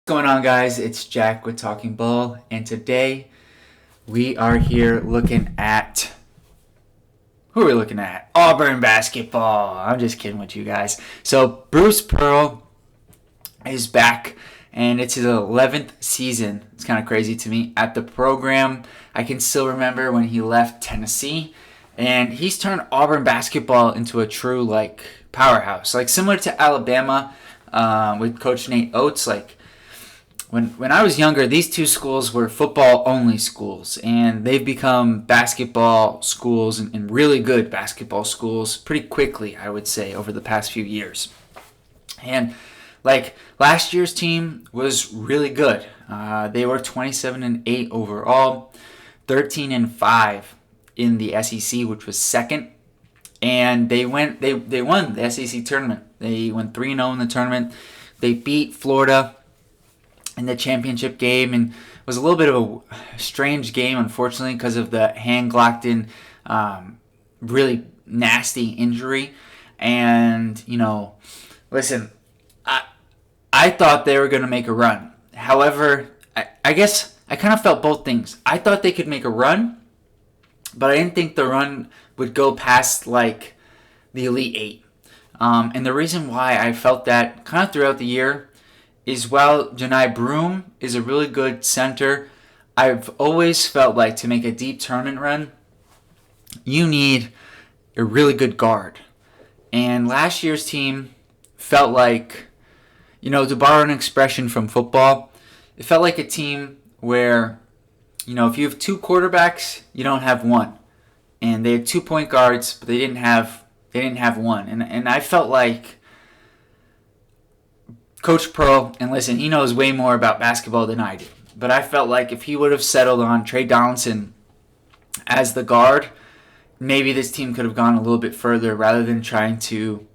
What's going on, guys? It's Jack with Talking Ball, and today we are here looking at who are we looking at? Auburn basketball. I'm just kidding with you guys. So Bruce Pearl is back, and it's his 11th season. It's kind of crazy to me at the program. I can still remember when he left Tennessee, and he's turned Auburn basketball into a true powerhouse, similar to Alabama with Coach Nate Oates. When I was younger, these two schools were football-only schools, and they've become basketball schools and really good basketball schools pretty quickly, I would say, over the past few years. And last year's team was really good. They were 27-8 overall, 13-5 in the SEC, which was second, and they won the SEC tournament. They went 3-0 in the tournament. They beat Florida in the championship game, and it was a little bit of a strange game, unfortunately, because of the hand-Glockton really nasty injury. And, listen, I thought they were going to make a run. However, I guess I kind of felt both things. I thought they could make a run, but I didn't think the run would go past, the Elite Eight. And the reason why I felt that kind of throughout the year is while Johni Broome is a really good center, I've always felt like to make a deep tournament run, you need a really good guard. And last year's team felt like, to borrow an expression from football, it felt like a team where, if you have two quarterbacks, you don't have one. And they had 2 point guards, but they didn't have one. And I felt like Coach Pearl, and listen, he knows way more about basketball than I do, but I felt like if he would have settled on Trey Donaldson as the guard, maybe this team could have gone a little bit further rather than trying to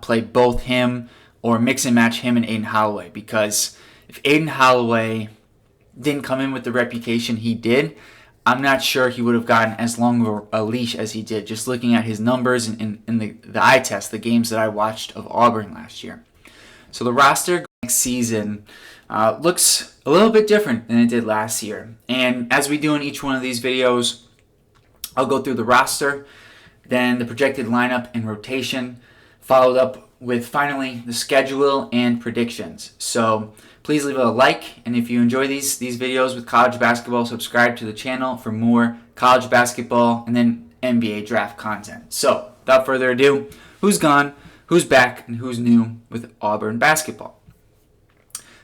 play both him or mix and match him and Aiden Holloway. Because if Aiden Holloway didn't come in with the reputation he did, I'm not sure he would have gotten as long of a leash as he did, just looking at his numbers in the eye test, the games that I watched of Auburn last year. So the roster next season looks a little bit different than it did last year. And as we do in each one of these videos, I'll go through the roster, then the projected lineup and rotation, followed up with finally the schedule and predictions. So please leave a like, and if you enjoy these videos with college basketball, subscribe to the channel for more college basketball and then NBA draft content. So without further ado, who's gone? Who's back, and who's new with Auburn basketball?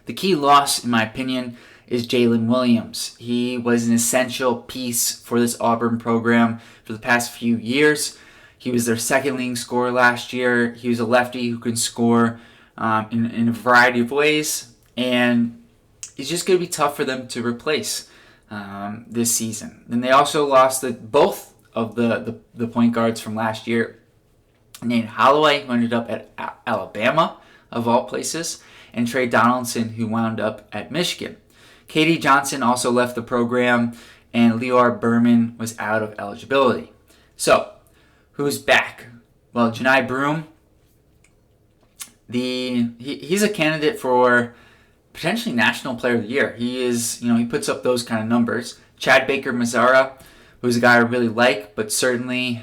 The key loss, in my opinion, is Jalen Williams. He was an essential piece for this Auburn program for the past few years. He was their second leading scorer last year. He was a lefty who can score in a variety of ways, and it's just going to be tough for them to replace this season. And they also lost both of the point guards from last year. Nate Holloway, who ended up at Alabama, of all places, and Trey Donaldson, who wound up at Michigan. Katie Johnson also left the program, and Leor Berman was out of eligibility. So, who's back? Well, Johni Broome, he's a candidate for potentially National Player of the Year. He is, he puts up those kind of numbers. Chad Baker-Mazara, who's a guy I really like, but certainly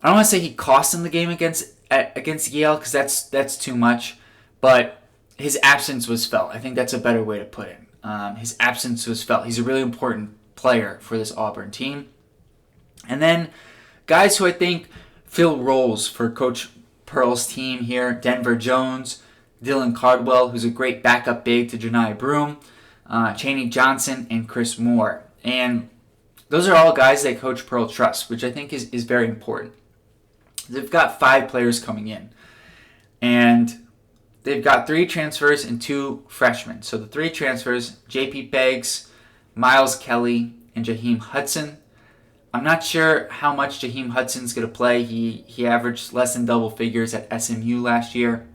I don't want to say he cost him the game against Yale, because that's too much, but his absence was felt. I think that's a better way to put it. His absence was felt. He's a really important player for this Auburn team. And then guys who I think fill roles for Coach Pearl's team here: Denver Jones, Dylan Cardwell, who's a great backup big to Johni Broome, Chaney Johnson, and Chris Moore. And those are all guys that Coach Pearl trusts, which I think is very important. They've got 5 players coming in, and they've got 3 transfers and 2 freshmen. So the 3 transfers: J.P. Beggs, Miles Kelly, and Jaheim Hudson. I'm not sure how much Jaheim Hudson's going to play. He averaged less than double figures at SMU last year.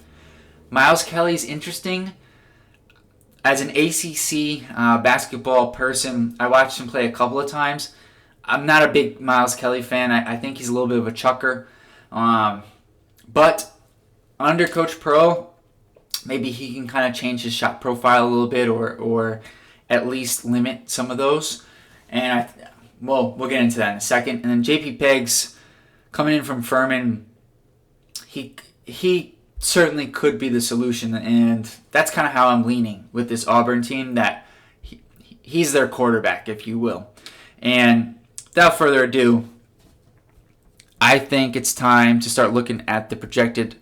Miles Kelly's interesting. As an ACC basketball person, I watched him play a couple of times. I'm not a big Miles Kelly fan. I think he's a little bit of a chucker. But under Coach Pearl, maybe he can kind of change his shot profile a little bit, or at least limit some of those. And we'll get into that in a second. And then JP Peggs coming in from Furman, he certainly could be the solution, and that's kind of how I'm leaning with this Auburn team, that he's their quarterback, if you will. And without further ado, I think it's time to start looking at the projected,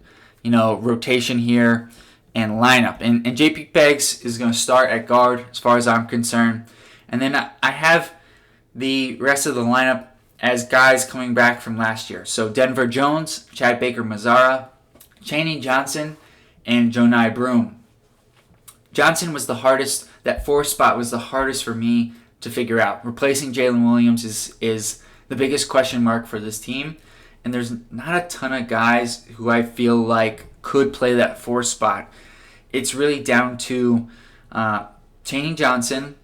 rotation here and lineup. And JP Peggs is going to start at guard as far as I'm concerned. And then I have the rest of the lineup as guys coming back from last year. So Denver Jones, Chad Baker-Mazara, Chaney Johnson, and Johni Broome. Johnson was the hardest. That 4 spot was the hardest for me to figure out. Replacing Jalen Williams is the biggest question mark for this team. And there's not a ton of guys who I feel like could play that 4 spot. It's really down to Chaney Johnson,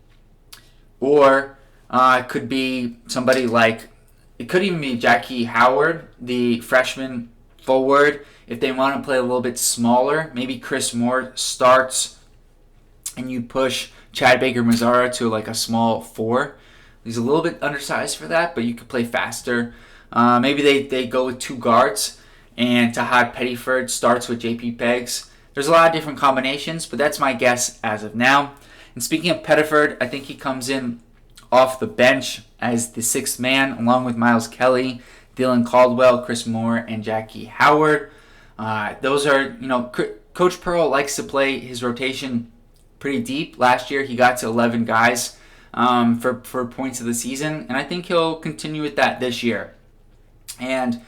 or it could be somebody like, it could even be Jackie Howard, the freshman forward, if they want to play a little bit smaller. Maybe Chris Moore starts and you push Chad Baker-Mazara to like a small 4. He's a little bit undersized for that, but you could play faster. Maybe they go with 2 guards, and Tahad Pettiford starts with JP Peggs. There's a lot of different combinations, but that's my guess as of now. And speaking of Pettiford, I think he comes in off the bench as the 6th man, along with Miles Kelly, Dylan Caldwell, Chris Moore, and Jackie Howard. Those are, Coach Pearl likes to play his rotation pretty deep. Last year, he got to 11 guys for points of the season, and I think he'll continue with that this year. And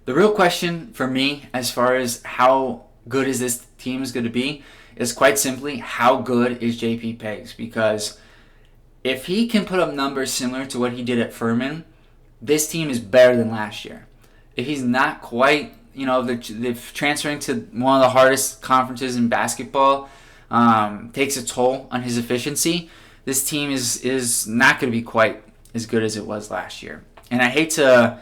the real question for me, as far as how good is this team is going to be, is quite simply, how good is JP Peggs? Because if he can put up numbers similar to what he did at Furman, this team is better than last year. If he's not quite, the transferring to one of the hardest conferences in basketball takes a toll on his efficiency, this team is not going to be quite as good as it was last year. And I hate to,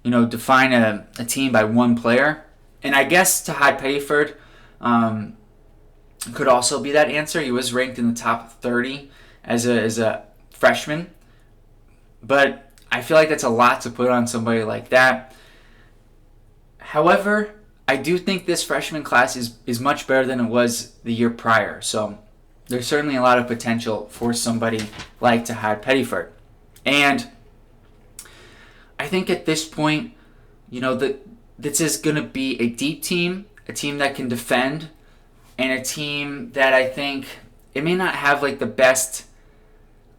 define a team by one player. And I guess Tahad Pettiford could also be that answer. He was ranked in the top 30 as a freshman. But I feel like that's a lot to put on somebody like that. However, I do think this freshman class is much better than it was the year prior. So there's certainly a lot of potential for somebody like Tahad Pettiford. And I think at this point, this is going to be a deep team, a team that can defend, and a team that I think it may not have like the best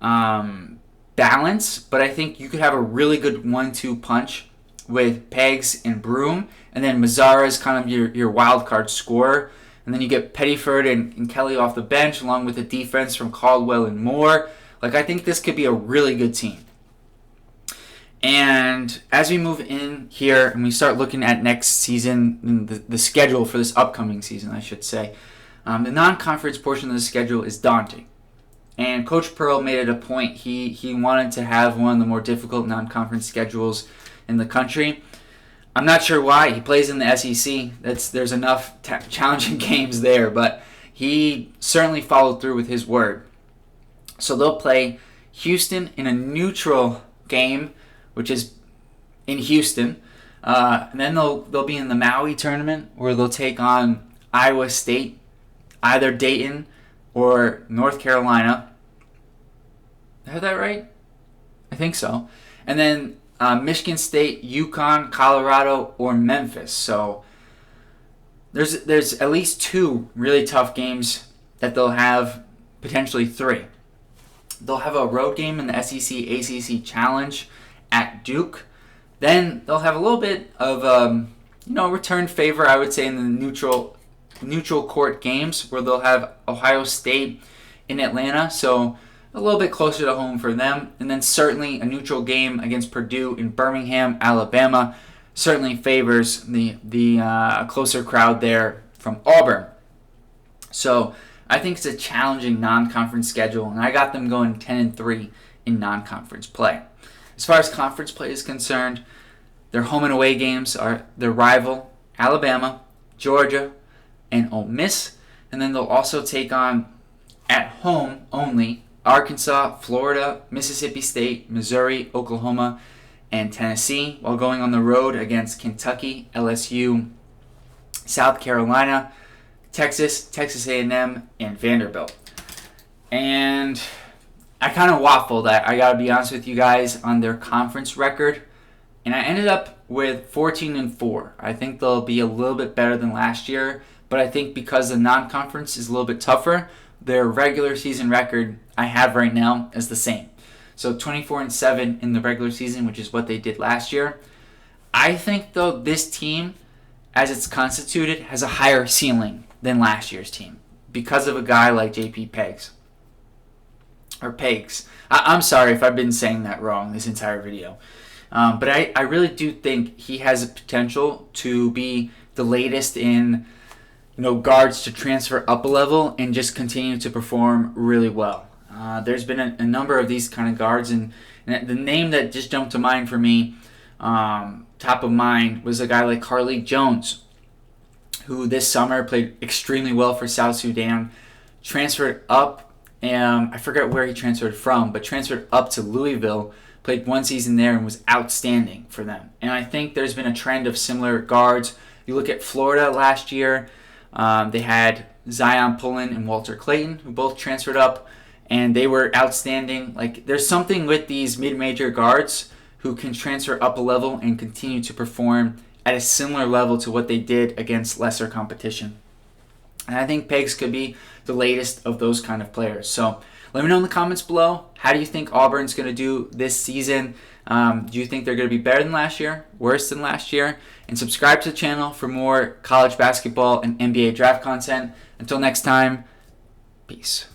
balance, but I think you could have a really good 1-2 punch with Peggs and Broome, and then Mazara is kind of your wild card scorer, and then you get Pettiford and Kelly off the bench along with the defense from Caldwell and Moore. Like, I think this could be a really good team. And as we move in here and we start looking at next season, the schedule for this upcoming season, I should say, the non-conference portion of the schedule is daunting. And Coach Pearl made it a point. He wanted to have one of the more difficult non-conference schedules in the country. I'm not sure why. He plays in the SEC. There's enough challenging games there, but he certainly followed through with his word. So they'll play Houston in a neutral game, which is in Houston. And then they'll be in the Maui tournament, where they'll take on Iowa State, either Dayton or North Carolina. Did I have that right? I think so. And then Michigan State, UConn, Colorado, or Memphis. So there's at least 2 really tough games that they'll have, potentially 3. They'll have a road game in the SEC ACC Challenge at Duke. Then they'll have a little bit of return favor, I would say, in the neutral court games, where they'll have Ohio State in Atlanta, so a little bit closer to home for them. And then certainly a neutral game against Purdue in Birmingham, Alabama, certainly favors the closer crowd there from Auburn. So I think it's a challenging non-conference schedule, and I got them going 10-3 in non-conference play. As far as conference play is concerned, their home and away games are their rival Alabama, Georgia, and Ole Miss. And And then they'll also take on, at home only, Arkansas, Florida, Mississippi State, Missouri, Oklahoma, and Tennessee, while going on the road against Kentucky, LSU, South Carolina, Texas, Texas A&M, and Vanderbilt. And I kind of waffled, I got to be honest with you guys, on their conference record. And I ended up with 14-4. I think they'll be a little bit better than last year, but I think because the non-conference is a little bit tougher, their regular season record I have right now is the same. So 24-7 in the regular season, which is what they did last year. I think, though, this team, as it's constituted, has a higher ceiling than last year's team because of a guy like JP Pegs. Or Pegs. I'm sorry if I've been saying that wrong this entire video. But I really do think he has a potential to be the latest in guards to transfer up a level and just continue to perform really well. There's been a number of these kind of guards, and the name that just jumped to mind for me, top of mind, was a guy like Carlik Jones, who this summer played extremely well for South Sudan, transferred up, I forget where he transferred from, but transferred up to Louisville, played one season there and was outstanding for them. And I think there's been a trend of similar guards. You look at Florida last year, they had Zion Pullen and Walter Clayton, who both transferred up, and they were outstanding. Like, there's something with these mid-major guards who can transfer up a level and continue to perform at a similar level to what they did against lesser competition. And I think Pegs could be the latest of those kind of players. So let me know in the comments below, how do you think Auburn's going to do this season? Do you think they're going to be better than last year, worse than last year? And subscribe to the channel for more college basketball and NBA draft content. Until next time, peace.